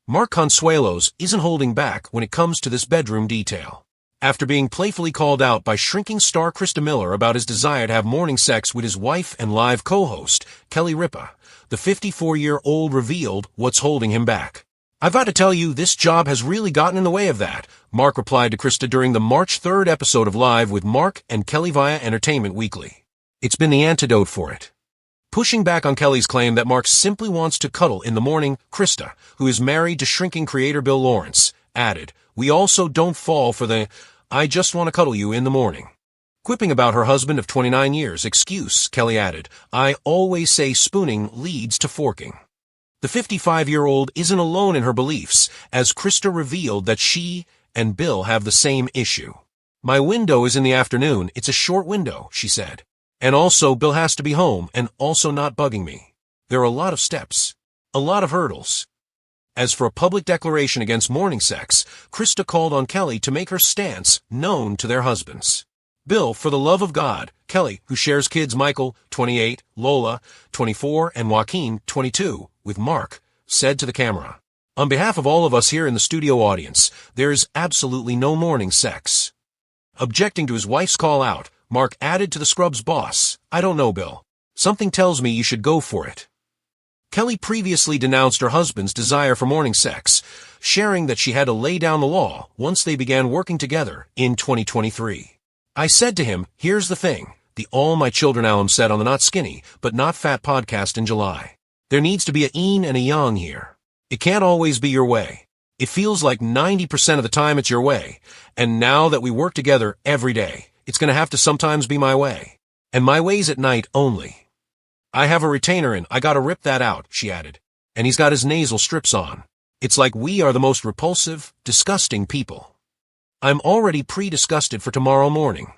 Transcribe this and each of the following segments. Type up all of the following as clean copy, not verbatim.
Mark Consuelos isn't holding back when it comes to this bedroom detail. After being playfully called out by shrinking star Krista Miller about his desire to have morning sex with his wife and live co-host, Kelly Ripa, the 54-year-old revealed what's holding him back. "I've got to tell you, this job has really gotten in the way of that," Mark replied to Krista during the March 3rd episode of Live with Mark and Kelly via Entertainment Weekly. "It's been the antidote for it." Pushing back on Kelly's claim that Mark simply wants to cuddle in the morning, Krista, who is married to shrinking creator Bill Lawrence, added, "We also don't fall for the 'I just want to cuddle you' in the morning." Quipping about her husband of 29 years excuse, Kelly added, "I always say spooning leads to forking." The 55-year-old isn't alone in her beliefs, as Krista revealed that she and Bill have the same issue. "My window is in the afternoon. It's a short window," she said. "And also, Bill has to be home and also not bugging me. There are a lot of steps. A lot of hurdles." As for a public declaration against morning sex, Krista called on Kelly to make her stance known to their husbands. "Bill, for the love of God," Kelly, who shares kids Michael, 28, Lola, 24, and Joaquin, 22, with Mark, said to the camera, "On behalf of all of us here in the studio audience, there is absolutely no morning sex." Objecting to his wife's call out, Mark added to the Scrubs boss, "I don't know, Bill. Something tells me you should go for it." Kelly previously denounced her husband's desire for morning sex, sharing that she had to lay down the law once they began working together in 2023. "I said to him, here's the thing," the All My Children alum said on the Not Skinny, But Not Fat podcast in July. "There needs to be a yin and a yang here. It can't always be your way. It feels like 90% of the time it's your way, and now that we work together every day, it's going to have to sometimes be my way. And my way's at night only. I have a retainer in, I gotta rip that out," she added. "And he's got his nasal strips on. It's like we are the most repulsive, disgusting people. I'm already pre-disgusted for tomorrow morning."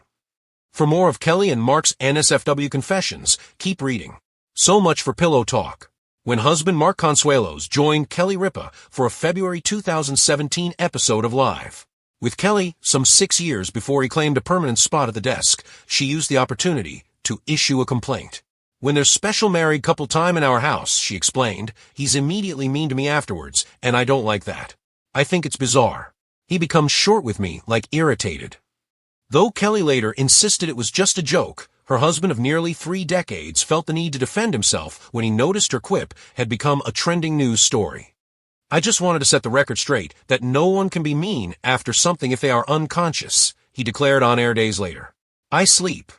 For more of Kelly and Mark's NSFW confessions, keep reading. So much for Pillow Talk. When husband Mark Consuelos joined Kelly Ripa for a February 2017 episode of Live with Kelly, some 6 years before he claimed a permanent spot at the desk, she used the opportunity to issue a complaint. "When there's special married couple time in our house," she explained, "he's immediately mean to me afterwards, and I don't like that. I think it's bizarre. He becomes short with me, like irritated." Though Kelly later insisted it was just a joke, her husband of nearly 3 decades felt the need to defend himself when he noticed her quip had become a trending news story. "I just wanted to set the record straight that no one can be mean after something if they are unconscious," he declared on air days later. "I sleep,"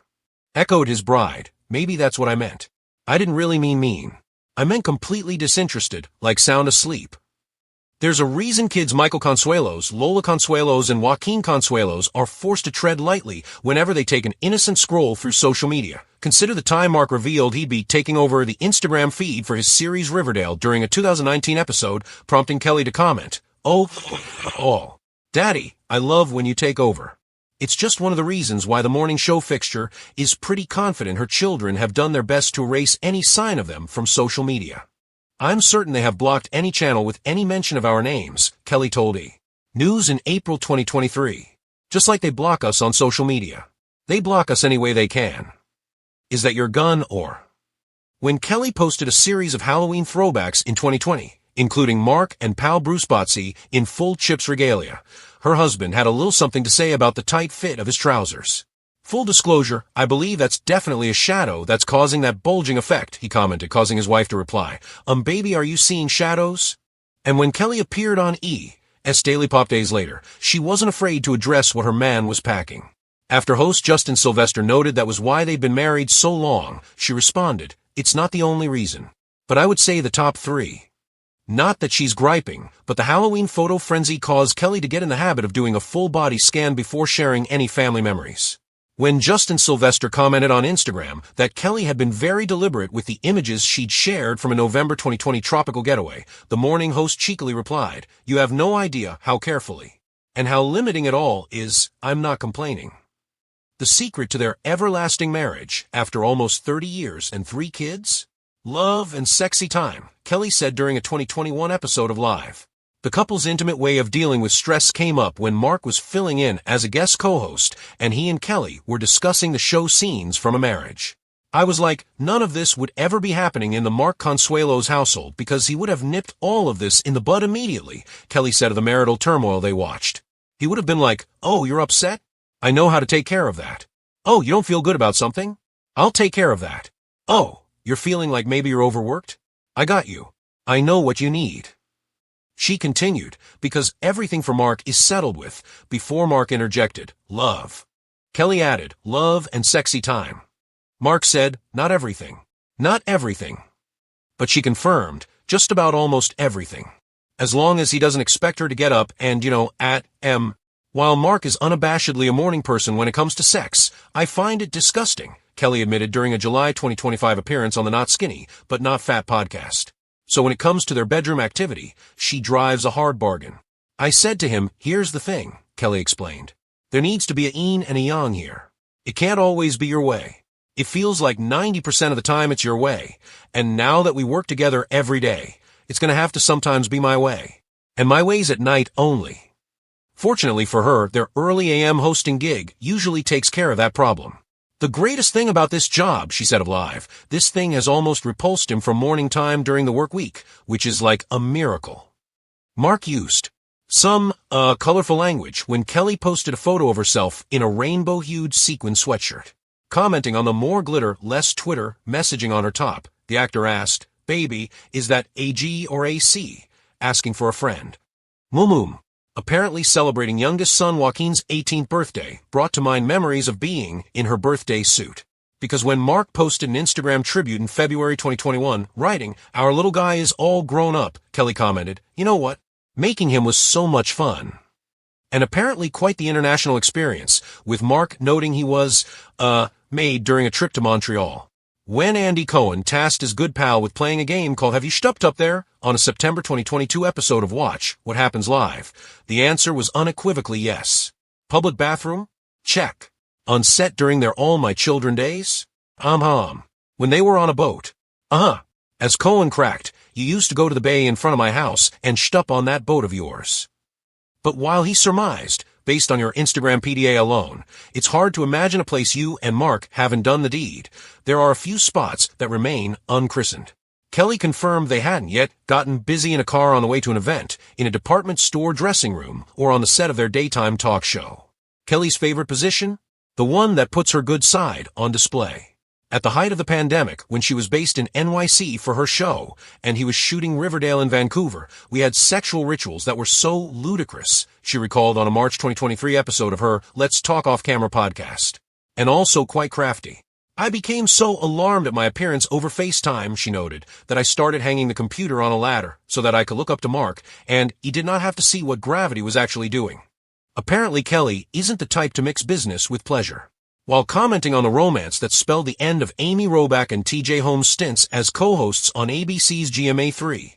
echoed his bride. "Maybe that's what I meant. I didn't really mean mean. I meant completely disinterested, like sound asleep." There's a reason kids Michael Consuelos, Lola Consuelos, and Joaquin Consuelos are forced to tread lightly whenever they take an innocent scroll through social media. Consider the time Mark revealed he'd be taking over the Instagram feed for his series Riverdale during a 2019 episode, prompting Kelly to comment, "Oh, Daddy, I love when you take over." It's just one of the reasons why the morning show fixture is pretty confident her children have done their best to erase any sign of them from social media. "I'm certain they have blocked any channel with any mention of our names," Kelly told E! News in April 2023. "Just like they block us on social media. They block us any way they can. Is that your gun or?" When Kelly posted a series of Halloween throwbacks in 2020, including Mark and pal Bruce Botsey in full Chips regalia, her husband had a little something to say about the tight fit of his trousers. "Full disclosure, I believe that's definitely a shadow that's causing that bulging effect," he commented, causing his wife to reply, "Baby, are you seeing shadows?" And when Kelly appeared on E!'s Daily Pop days later, she wasn't afraid to address what her man was packing. After host Justin Sylvester noted that was why they'd been married so long, she responded, "It's not the only reason. But I would say the top 3. Not that she's griping, but the Halloween photo frenzy caused Kelly to get in the habit of doing a full-body scan before sharing any family memories. When Justin Sylvester commented on Instagram that Kelly had been very deliberate with the images she'd shared from a November 2020 tropical getaway, the morning host cheekily replied, "You have no idea how carefully. And how limiting it all is, I'm not complaining." The secret to their everlasting marriage, after almost 30 years and 3 kids? Love and sexy time, Kelly said during a 2021 episode of Live. The couple's intimate way of dealing with stress came up when Mark was filling in as a guest co-host, and he and Kelly were discussing the show scenes from a marriage. I was like, none of this would ever be happening in the Mark Consuelo's household because he would have nipped all of this in the bud immediately, Kelly said of the marital turmoil they watched. He would have been like, oh, you're upset? I know how to take care of that. Oh, you don't feel good about something? I'll take care of that. Oh, you're feeling like maybe you're overworked? I got you. I know what you need. She continued, because everything for Mark is settled with, before Mark interjected, love. Kelly added, love and sexy time. Mark said, not everything. Not everything. But she confirmed, just about almost everything. As long as he doesn't expect her to get up and, While Mark is unabashedly a morning person when it comes to sex, I find it disgusting, Kelly admitted during a July 2025 appearance on the Not Skinny, But Not Fat podcast. So when it comes to their bedroom activity, she drives a hard bargain. I said to him, here's the thing, Kelly explained. There needs to be a yin and a yang here. It can't always be your way. It feels like 90% of the time it's your way, and now that we work together every day, it's going to have to sometimes be my way. And my way's at night only. Fortunately for her, their early AM hosting gig usually takes care of that problem. The greatest thing about this job, she said of Live, this thing has almost repulsed him from morning time during the work week, which is like a miracle. Mark used some colorful language when Kelly posted a photo of herself in a rainbow-hued sequin sweatshirt. Commenting on the more glitter, less Twitter messaging on her top, the actor asked, baby, is that AG or AC? Asking for a friend. Mum. Apparently celebrating youngest son Joaquin's 18th birthday brought to mind memories of being in her birthday suit. Because when Mark posted an Instagram tribute in February 2021, writing, our little guy is all grown up, Kelly commented, you know what? Making him was so much fun. And apparently quite the international experience, with Mark noting he was, made during a trip to Montreal. When Andy Cohen tasked his good pal with playing a game called Have You Stupped Up There? On a September 2022 episode of Watch What Happens Live, the answer was unequivocally yes. Public bathroom? Check. On set during their All My Children days? When they were on a boat? As Cohen cracked, you used to go to the bay in front of my house and shtup on that boat of yours. But while he surmised, based on your Instagram PDA alone, it's hard to imagine a place you and Mark haven't done the deed. There are a few spots that remain unchristened. Kelly confirmed they hadn't yet gotten busy in a car on the way to an event, in a department store dressing room, or on the set of their daytime talk show. Kelly's favorite position? The one that puts her good side on display. At the height of the pandemic, when she was based in NYC for her show, and he was shooting Riverdale in Vancouver, we had sexual rituals that were so ludicrous, she recalled on a March 2023 episode of her Let's Talk Off Camera podcast. And also quite crafty. I became so alarmed at my appearance over FaceTime, she noted, that I started hanging the computer on a ladder so that I could look up to Mark, and he did not have to see what gravity was actually doing. Apparently Kelly isn't the type to mix business with pleasure. While commenting on the romance that spelled the end of Amy Robach and TJ Holmes' stints as co-hosts on ABC's GMA3,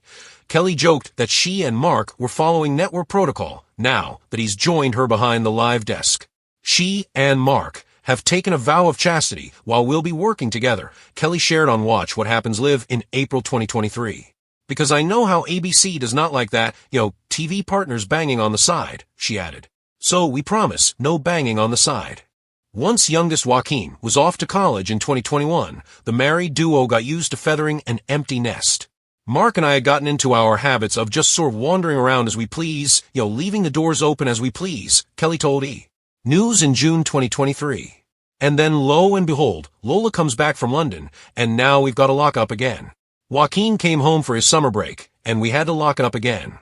Kelly joked that she and Mark were following network protocol now that he's joined her behind the live desk. She and Mark have taken a vow of chastity while we'll be working together, Kelly shared on Watch What Happens Live in April 2023. Because I know how ABC does not like that, TV partners banging on the side, she added. So we promise no banging on the side. Once youngest Joaquin was off to college in 2021, the married duo got used to feathering an empty nest. Mark and I had gotten into our habits of just sort of wandering around as we please, leaving the doors open as we please, Kelly told E! News in June 2023. And then lo and behold, Lola comes back from London, and now we've got to lock up again. Joaquin came home for his summer break, and we had to lock it up again.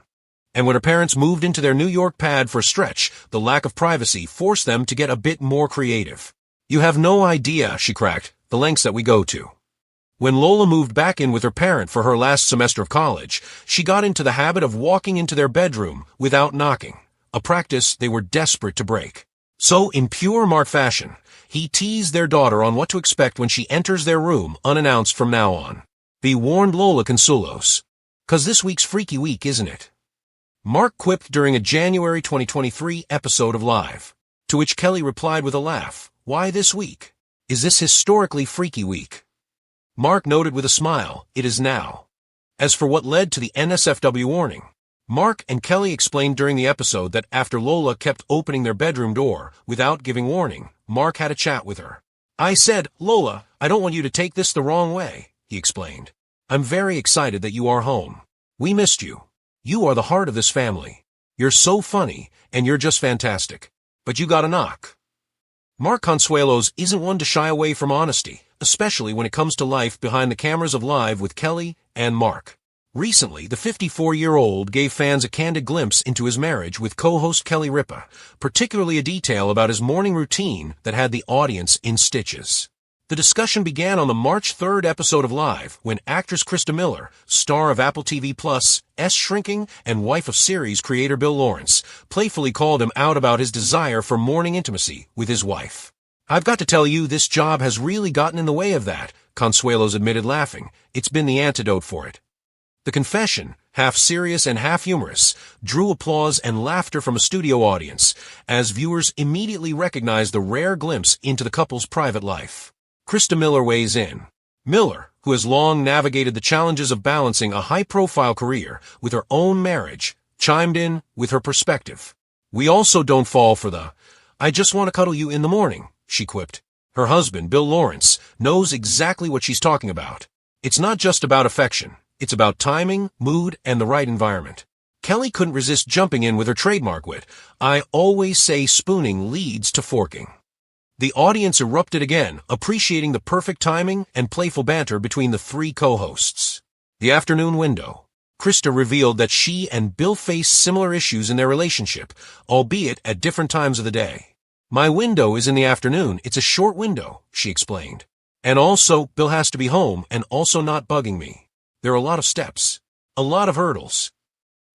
And when her parents moved into their New York pad for a stretch, the lack of privacy forced them to get a bit more creative. You have no idea, she cracked, the lengths that we go to. When Lola moved back in with her parent for her last semester of college, she got into the habit of walking into their bedroom without knocking, a practice they were desperate to break. So, in pure Mark fashion, he teased their daughter on what to expect when she enters their room unannounced from now on. Be warned, Lola Consuelos. 'Cause this week's Freaky Week, isn't it? Mark quipped during a January 2023 episode of Live, to which Kelly replied with a laugh, why this week? Is this historically Freaky Week? Mark noted with a smile, it is now. As for what led to the NSFW warning, Mark and Kelly explained during the episode that after Lola kept opening their bedroom door without giving warning, Mark had a chat with her. I said, Lola, I don't want you to take this the wrong way, he explained. I'm very excited that you are home. We missed you. You are the heart of this family. You're so funny, and you're just fantastic. But you got a knock. Mark Consuelos isn't one to shy away from honesty, especially when it comes to life behind the cameras of Live with Kelly and Mark. Recently, the 54-year-old gave fans a candid glimpse into his marriage with co-host Kelly Ripa, particularly a detail about his morning routine that had the audience in stitches. The discussion began on the March 3rd episode of Live, when actress Krista Miller, star of Apple TV+, Shrinking, and wife of series creator Bill Lawrence, playfully called him out about his desire for morning intimacy with his wife. I've got to tell you, this job has really gotten in the way of that, Consuelos admitted, laughing. It's been the antidote for it. The confession, half serious and half humorous, drew applause and laughter from a studio audience, as viewers immediately recognized the rare glimpse into the couple's private life. Krista Miller weighs in. Miller, who has long navigated the challenges of balancing a high-profile career with her own marriage, chimed in with her perspective. We also don't fall for the, I just want to cuddle you in the morning, she quipped. Her husband, Bill Lawrence, knows exactly what she's talking about. It's not just about affection. It's about timing, mood, and the right environment. Kelly couldn't resist jumping in with her trademark wit. I always say spooning leads to forking. The audience erupted again, appreciating the perfect timing and playful banter between the three co-hosts. The afternoon window. Krista revealed that she and Bill faced similar issues in their relationship, albeit at different times of the day. My window is in the afternoon. It's a short window, she explained. And also, Bill has to be home and also not bugging me. There are a lot of steps, a lot of hurdles.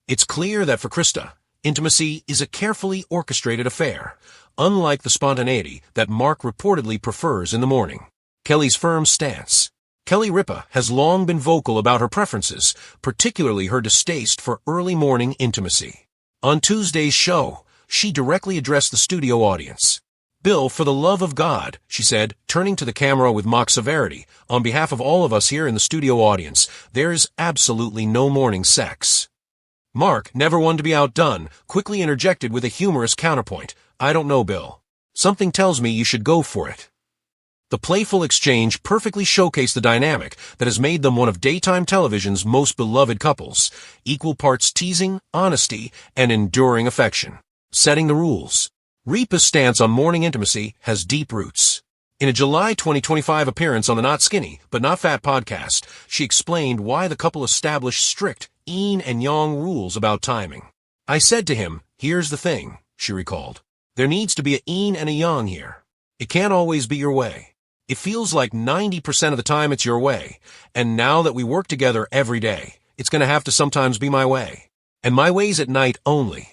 It's clear that for Krista, intimacy is a carefully orchestrated affair, unlike the spontaneity that Mark reportedly prefers in the morning. Kelly's firm stance. Kelly Ripa has long been vocal about her preferences, particularly her distaste for early morning intimacy. On Tuesday's show, she directly addressed the studio audience. Bill, for the love of God, she said, turning to the camera with mock severity, on behalf of all of us here in the studio audience, there's absolutely no morning sex. Mark, never one to be outdone, quickly interjected with a humorous counterpoint. I don't know, Bill. Something tells me you should go for it. The playful exchange perfectly showcased the dynamic that has made them one of daytime television's most beloved couples, equal parts teasing, honesty, and enduring affection. Setting the rules. Ripa's stance on morning intimacy has deep roots. In a July 2025 appearance on the Not Skinny, But Not Fat podcast, she explained why the couple established strict yin and yang rules about timing. I said to him, here's the thing, she recalled. There needs to be a yin and a yang here. It can't always be your way. It feels like 90% of the time it's your way, and now that we work together every day, it's going to have to sometimes be my way. And my way's at night only.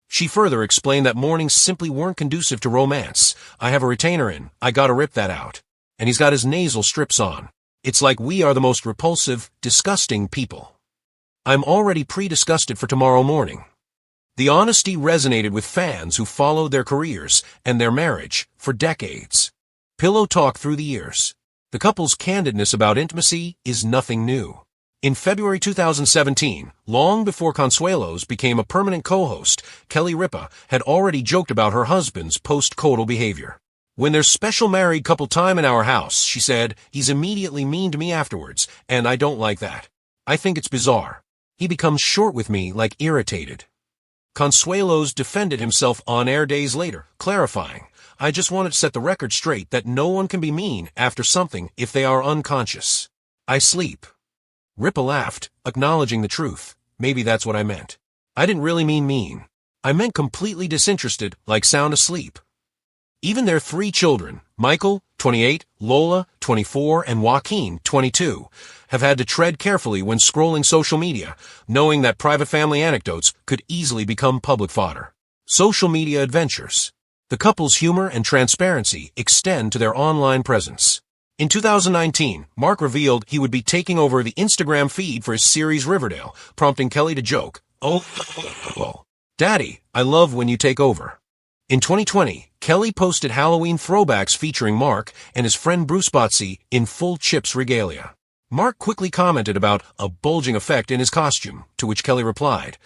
She further explained that mornings simply weren't conducive to romance. I have a retainer in. I gotta rip that out. And he's got his nasal strips on. It's like we are the most repulsive, disgusting people. I'm already pre-disgusted for tomorrow morning. The honesty resonated with fans who followed their careers and their marriage for decades. Pillow talk through the years. The couple's candidness about intimacy is nothing new. In February 2017, long before Consuelos became a permanent co-host, Kelly Ripa had already joked about her husband's post-coital behavior. When there's special married couple time in our house, she said, he's immediately mean to me afterwards, and I don't like that. I think it's bizarre. He becomes short with me, like irritated. Consuelos defended himself on air days later, clarifying, I just wanted to set the record straight that no one can be mean after something if they are unconscious. I sleep. Ripa laughed, acknowledging the truth. Maybe that's what I meant. I didn't really mean mean. I meant completely disinterested, like sound asleep. Even their three children, Michael, 28, Lola, 24, and Joaquin, 22, have had to tread carefully when scrolling social media, knowing that private family anecdotes could easily become public fodder. Social media adventures. The couple's humor and transparency extend to their online presence. In 2019, Mark revealed he would be taking over the Instagram feed for his series Riverdale, prompting Kelly to joke, "Oh, Daddy, I love when you take over." In 2020, Kelly posted Halloween throwbacks featuring Mark and his friend Bruce Botsey in full Chips regalia. Mark quickly commented about a bulging effect in his costume, to which Kelly replied,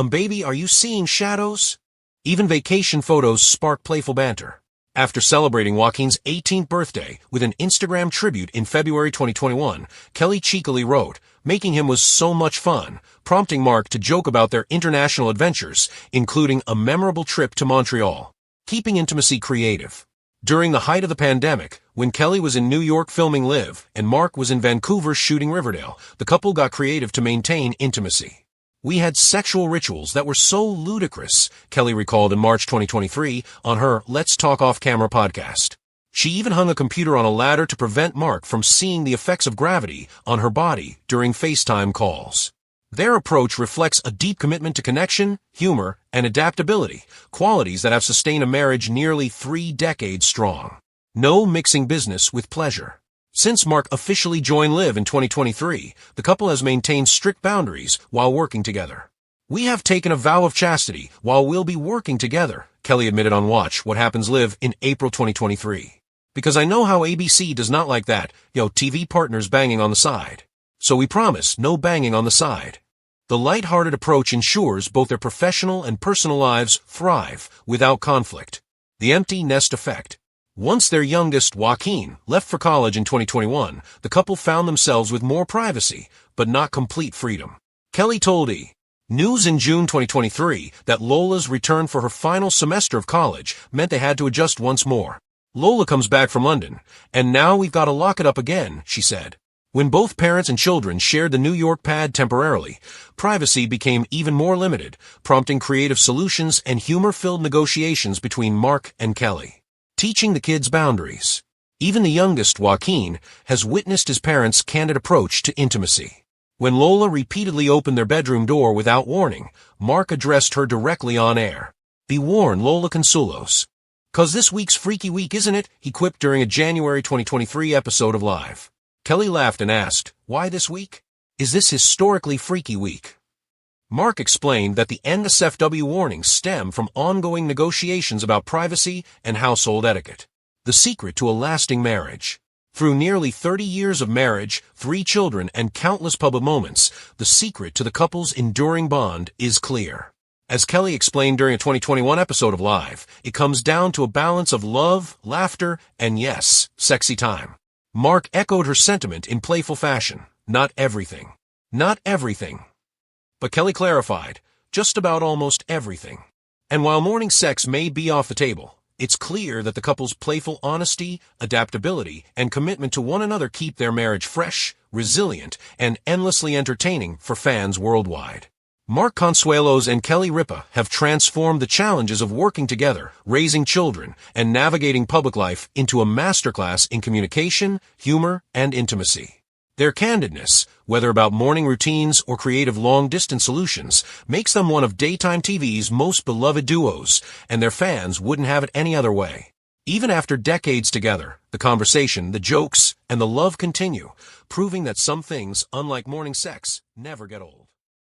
Baby, are you seeing shadows?" Even vacation photos spark playful banter. After celebrating Joaquin's 18th birthday with an Instagram tribute in February 2021, Kelly cheekily wrote, "Making him was so much fun," prompting Mark to joke about their international adventures, including a memorable trip to Montreal. Keeping intimacy creative. During the height of the pandemic, when Kelly was in New York filming Live and Mark was in Vancouver shooting Riverdale, the couple got creative to maintain intimacy. "We had sexual rituals that were so ludicrous," Kelly recalled in March 2023 on her Let's Talk Off-Camera podcast. She even hung a computer on a ladder to prevent Mark from seeing the effects of gravity on her body during FaceTime calls. Their approach reflects a deep commitment to connection, humor, and adaptability, qualities that have sustained a marriage nearly 3 decades strong. No mixing business with pleasure. Since Mark officially joined Live in 2023, the couple has maintained strict boundaries while working together. "We have taken a vow of chastity while we'll be working together," Kelly admitted on Watch What Happens Live in April 2023. "Because I know how ABC does not like that, TV partners banging on the side. So we promise no banging on the side." The light-hearted approach ensures both their professional and personal lives thrive without conflict. The empty nest effect. Once their youngest, Joaquin, left for college in 2021, the couple found themselves with more privacy, but not complete freedom. Kelly told E! News in June 2023 that Lola's return for her final semester of college meant they had to adjust once more. "Lola comes back from London, and now we've got to lock it up again," she said. When both parents and children shared the New York pad temporarily, privacy became even more limited, prompting creative solutions and humor-filled negotiations between Mark and Kelly. Teaching the kids boundaries. Even the youngest, Joaquin, has witnessed his parents' candid approach to intimacy. When Lola repeatedly opened their bedroom door without warning, Mark addressed her directly on air. "Be warned, Lola Consuelos. 'Cause this week's freaky week, isn't it?" he quipped during a January 2023 episode of Live. Kelly laughed and asked, "Why this week? Is this historically freaky week?" Mark explained that the NSFW warnings stem from ongoing negotiations about privacy and household etiquette. The secret to a lasting marriage. Through nearly 30 years of marriage, 3 children, and countless public moments, the secret to the couple's enduring bond is clear. As Kelly explained during a 2021 episode of Live, it comes down to a balance of love, laughter, and yes, sexy time. Mark echoed her sentiment in playful fashion. Not everything. Not everything. But Kelly clarified, just about almost everything. And while morning sex may be off the table, it's clear that the couple's playful honesty, adaptability, and commitment to one another keep their marriage fresh, resilient, and endlessly entertaining for fans worldwide. Mark Consuelos and Kelly Ripa have transformed the challenges of working together, raising children, and navigating public life into a masterclass in communication, humor, and intimacy. Their candidness, whether about morning routines or creative long-distance solutions, makes them one of daytime TV's most beloved duos, and their fans wouldn't have it any other way. Even after decades together, the conversation, the jokes, and the love continue, proving that some things, unlike morning sex, never get old.